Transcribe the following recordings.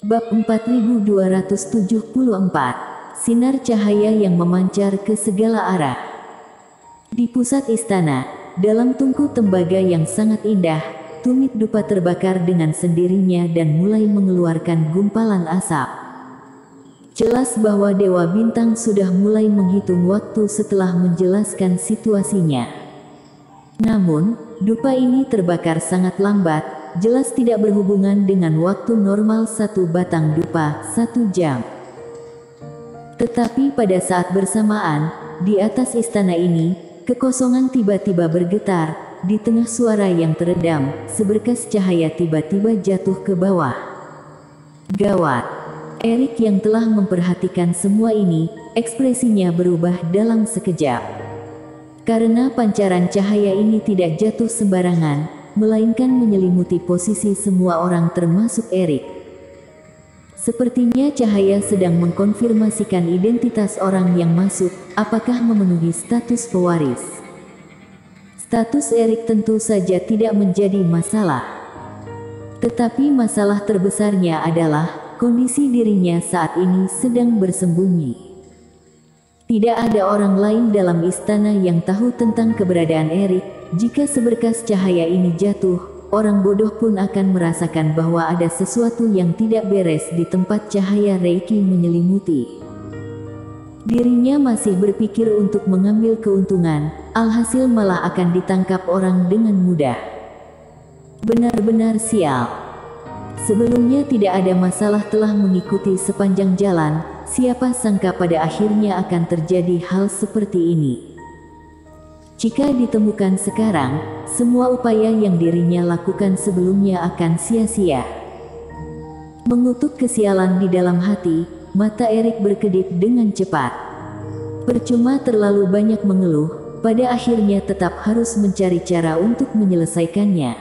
Bab 4274. Sinar cahaya yang memancar ke segala arah. Di pusat istana, dalam tungku tembaga yang sangat indah, tumit dupa terbakar dengan sendirinya dan mulai mengeluarkan gumpalan asap. Jelas bahwa Dewa Bintang sudah mulai menghitung waktu setelah menjelaskan situasinya. Namun, dupa ini terbakar sangat lambat, jelas tidak berhubungan dengan waktu normal satu batang dupa, 1 jam. Tetapi pada saat bersamaan, di atas istana ini, kekosongan tiba-tiba bergetar, di tengah suara yang teredam, seberkas cahaya tiba-tiba jatuh ke bawah. Gawat! Erik yang telah memperhatikan semua ini, ekspresinya berubah dalam sekejap. Karena pancaran cahaya ini tidak jatuh sembarangan, melainkan menyelimuti posisi semua orang termasuk Erik. Sepertinya cahaya sedang mengkonfirmasikan identitas orang yang masuk, apakah memenuhi status pewaris. Status Erik tentu saja tidak menjadi masalah. Tetapi masalah terbesarnya adalah kondisi dirinya saat ini sedang bersembunyi. Tidak ada orang lain dalam istana yang tahu tentang keberadaan Erik. Jika seberkas cahaya ini jatuh, orang bodoh pun akan merasakan bahwa ada sesuatu yang tidak beres di tempat cahaya Reiki menyelimuti. Dirinya masih berpikir untuk mengambil keuntungan, alhasil malah akan ditangkap orang dengan mudah. Benar-benar sial. Sebelumnya tidak ada masalah telah mengikuti sepanjang jalan, siapa sangka pada akhirnya akan terjadi hal seperti ini. Jika ditemukan sekarang, semua upaya yang dirinya lakukan sebelumnya akan sia-sia. Mengutuk kesialan di dalam hati, mata Erik berkedip dengan cepat. Percuma terlalu banyak mengeluh, pada akhirnya tetap harus mencari cara untuk menyelesaikannya.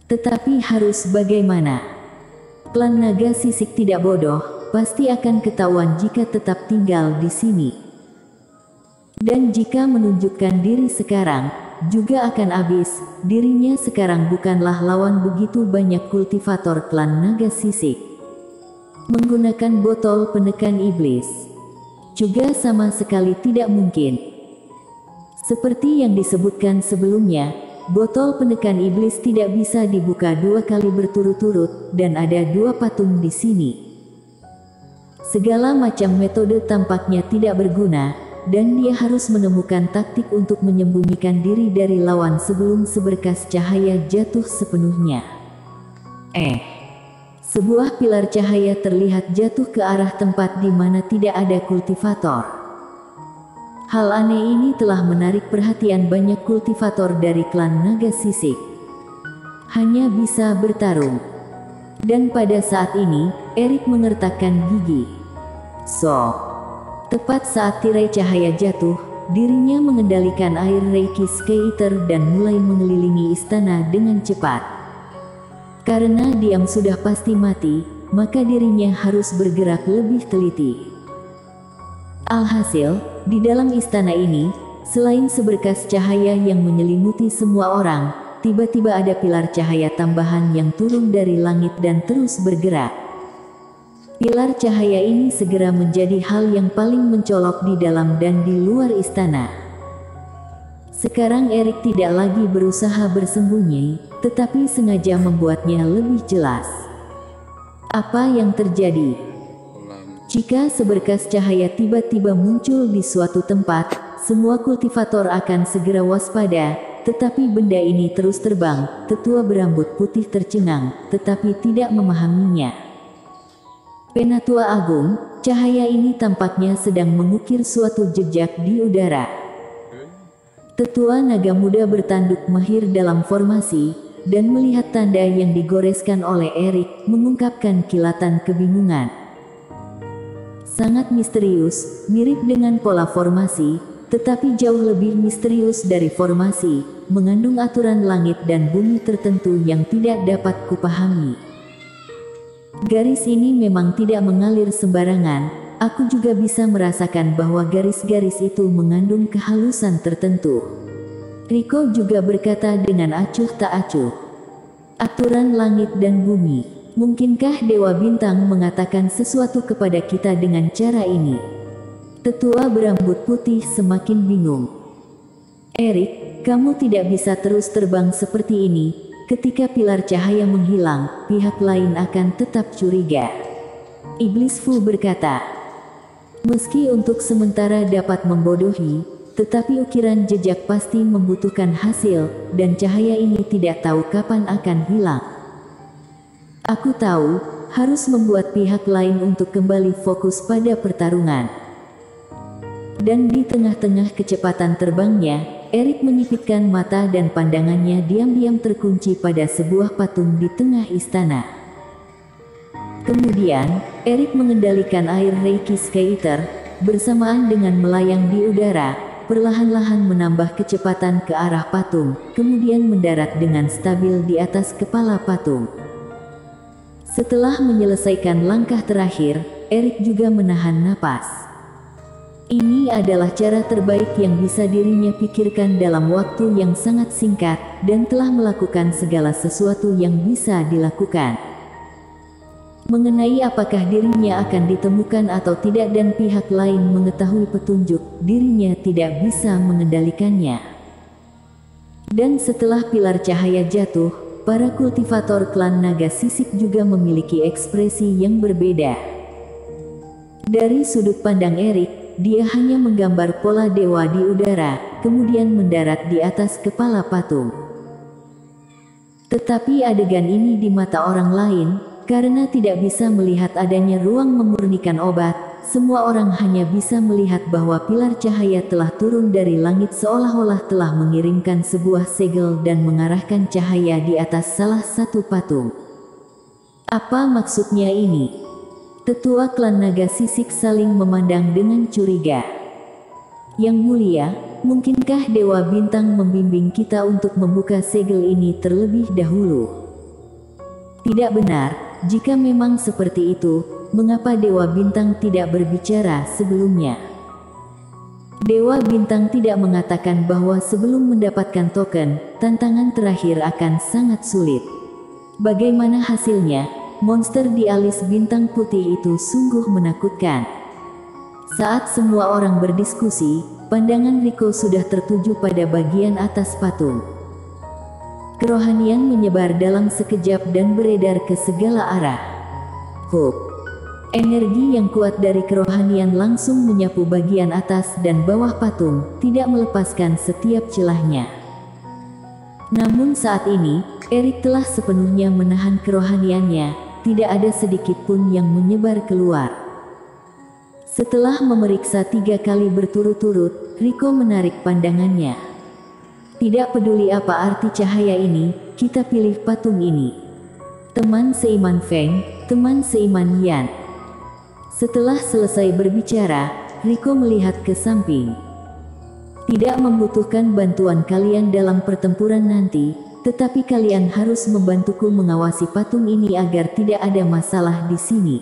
Tetapi harus bagaimana? Klan Naga Sisik tidak bodoh, pasti akan ketahuan jika tetap tinggal di sini. Dan jika menunjukkan diri sekarang, juga akan habis. Dirinya sekarang bukanlah lawan begitu banyak kultivator klan Naga Sisik. Menggunakan botol penekan iblis juga sama sekali tidak mungkin. Seperti yang disebutkan sebelumnya, botol penekan iblis tidak bisa dibuka 2 kali berturut-turut, dan ada 2 patung di sini. Segala macam metode tampaknya tidak berguna, dan dia harus menemukan taktik untuk menyembunyikan diri dari lawan sebelum seberkas cahaya jatuh sepenuhnya. Sebuah pilar cahaya terlihat jatuh ke arah tempat di mana tidak ada kultivator. Hal aneh ini telah menarik perhatian banyak kultivator dari klan Naga Sisik. Hanya bisa bertarung. Dan pada saat ini, Erik mengertakkan gigi. Tepat saat tirai cahaya jatuh, dirinya mengendalikan air Reiki Sky-Eater dan mulai mengelilingi istana dengan cepat. Karena diam sudah pasti mati, maka dirinya harus bergerak lebih teliti. Alhasil, di dalam istana ini, selain seberkas cahaya yang menyelimuti semua orang, tiba-tiba ada pilar cahaya tambahan yang turun dari langit dan terus bergerak. Pilar cahaya ini segera menjadi hal yang paling mencolok di dalam dan di luar istana. Sekarang Erik tidak lagi berusaha bersembunyi, tetapi sengaja membuatnya lebih jelas. Apa yang terjadi? Jika seberkas cahaya tiba-tiba muncul di suatu tempat, semua kultivator akan segera waspada, tetapi benda ini terus terbang. Tetua berambut putih tercengang, tetapi tidak memahaminya. Penatua Agung, cahaya ini tampaknya sedang mengukir suatu jejak di udara. Tetua naga muda bertanduk mahir dalam formasi, dan melihat tanda yang digoreskan oleh Erik, mengungkapkan kilatan kebingungan. Sangat misterius, mirip dengan pola formasi, tetapi jauh lebih misterius dari formasi, mengandung aturan langit dan bumi tertentu yang tidak dapat kupahami. Garis ini memang tidak mengalir sembarangan. Aku juga bisa merasakan bahwa garis-garis itu mengandung kehalusan tertentu. Riko juga berkata dengan acuh tak acuh. Aturan langit dan bumi. Mungkinkah Dewa Bintang mengatakan sesuatu kepada kita dengan cara ini? Tetua berambut putih semakin bingung. Erik, kamu tidak bisa terus terbang seperti ini. Ketika pilar cahaya menghilang, pihak lain akan tetap curiga. Iblis Fu berkata, meski untuk sementara dapat membodohi, tetapi ukiran jejak pasti membutuhkan hasil, dan cahaya ini tidak tahu kapan akan hilang. Aku tahu, harus membuat pihak lain untuk kembali fokus pada pertarungan. Dan di tengah-tengah kecepatan terbangnya, Erik menyipitkan mata dan pandangannya diam-diam terkunci pada sebuah patung di tengah istana. Kemudian, Erik mengendalikan air Reiki Sky Eater, bersamaan dengan melayang di udara, perlahan-lahan menambah kecepatan ke arah patung, kemudian mendarat dengan stabil di atas kepala patung. Setelah menyelesaikan langkah terakhir, Erik juga menahan napas. Ini adalah cara terbaik yang bisa dirinya pikirkan dalam waktu yang sangat singkat, dan telah melakukan segala sesuatu yang bisa dilakukan. Mengenai apakah dirinya akan ditemukan atau tidak dan pihak lain mengetahui petunjuk, dirinya tidak bisa mengendalikannya. Dan setelah pilar cahaya jatuh, para kultivator klan naga sisik juga memiliki ekspresi yang berbeda. Dari sudut pandang Erik, dia hanya menggambar pola dewa di udara, kemudian mendarat di atas kepala patung. Tetapi adegan ini di mata orang lain, karena tidak bisa melihat adanya ruang memurnikan obat, semua orang hanya bisa melihat bahwa pilar cahaya telah turun dari langit seolah-olah telah mengirimkan sebuah segel dan mengarahkan cahaya di atas salah satu patung. Apa maksudnya ini? Tetua klan naga sisik saling memandang dengan curiga. Yang mulia, mungkinkah Dewa Bintang membimbing kita untuk membuka segel ini terlebih dahulu? Tidak benar. Jika memang seperti itu, mengapa Dewa Bintang tidak berbicara sebelumnya? Dewa Bintang tidak mengatakan bahwa sebelum mendapatkan token, tantangan terakhir akan sangat sulit. Bagaimana hasilnya? Monster di alis bintang putih itu sungguh menakutkan. Saat semua orang berdiskusi, pandangan Rico sudah tertuju pada bagian atas patung. Kerohanian menyebar dalam sekejap dan beredar ke segala arah. Hope. Energi yang kuat dari kerohanian langsung menyapu bagian atas dan bawah patung, tidak melepaskan setiap celahnya. Namun saat ini, Erik telah sepenuhnya menahan kerohaniannya, tidak ada sedikit pun yang menyebar keluar. Setelah memeriksa 3 kali berturut-turut, Rico menarik pandangannya. Tidak peduli apa arti cahaya ini, kita pilih patung ini. Teman seiman Feng, teman seiman Yan. Setelah selesai berbicara, Rico melihat ke samping. Tidak membutuhkan bantuan kalian dalam pertempuran nanti, tetapi kalian harus membantuku mengawasi patung ini agar tidak ada masalah di sini.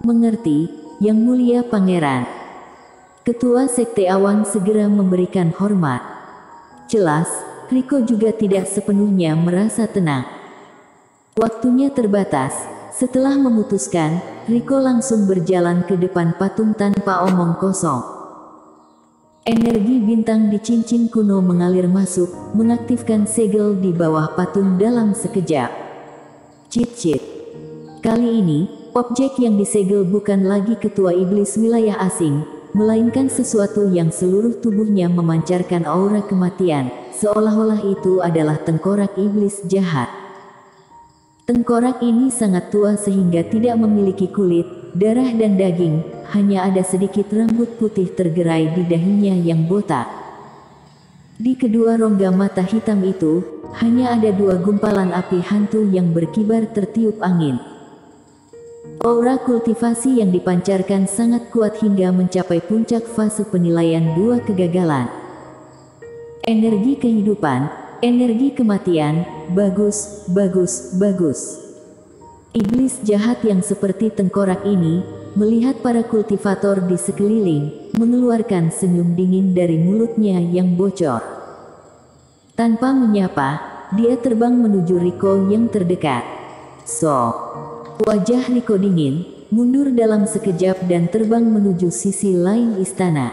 Mengerti, Yang Mulia Pangeran. Ketua Sekte Awan segera memberikan hormat. Jelas, Rico juga tidak sepenuhnya merasa tenang. Waktunya terbatas. Setelah memutuskan, Rico langsung berjalan ke depan patung tanpa omong kosong. Energi bintang di cincin kuno mengalir masuk, mengaktifkan segel di bawah patung dalam sekejap. Cit-cit. Kali ini, objek yang disegel bukan lagi ketua iblis wilayah asing, melainkan sesuatu yang seluruh tubuhnya memancarkan aura kematian, seolah-olah itu adalah tengkorak iblis jahat. Tengkorak ini sangat tua sehingga tidak memiliki kulit, darah dan daging, hanya ada sedikit rambut putih tergerai di dahinya yang botak. Di kedua rongga mata hitam itu, hanya ada 2 gumpalan api hantu yang berkibar tertiup angin. Aura kultivasi yang dipancarkan sangat kuat hingga mencapai puncak fase penilaian 2 kegagalan. Energi kehidupan, energi kematian, bagus, bagus, bagus. Iblis jahat yang seperti tengkorak ini, melihat para kultivator di sekeliling, mengeluarkan senyum dingin dari mulutnya yang bocor. Tanpa menyapa, dia terbang menuju Rico yang terdekat. Wajah Riko dingin, mundur dalam sekejap dan terbang menuju sisi lain istana.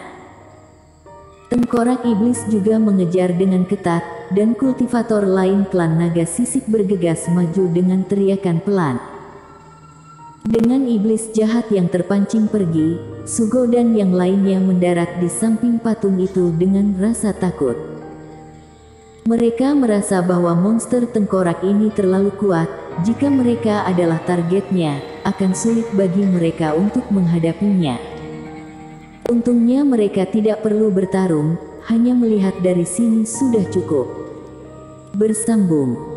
Tengkorak iblis juga mengejar dengan ketat, dan kultivator lain klan naga sisik bergegas maju dengan teriakan pelan. Dengan iblis jahat yang terpancing pergi, Sugo dan yang lainnya mendarat di samping patung itu dengan rasa takut. Mereka merasa bahwa monster tengkorak ini terlalu kuat. Jika mereka adalah targetnya, akan sulit bagi mereka untuk menghadapinya. Untungnya mereka tidak perlu bertarung, hanya melihat dari sini sudah cukup. Bersambung.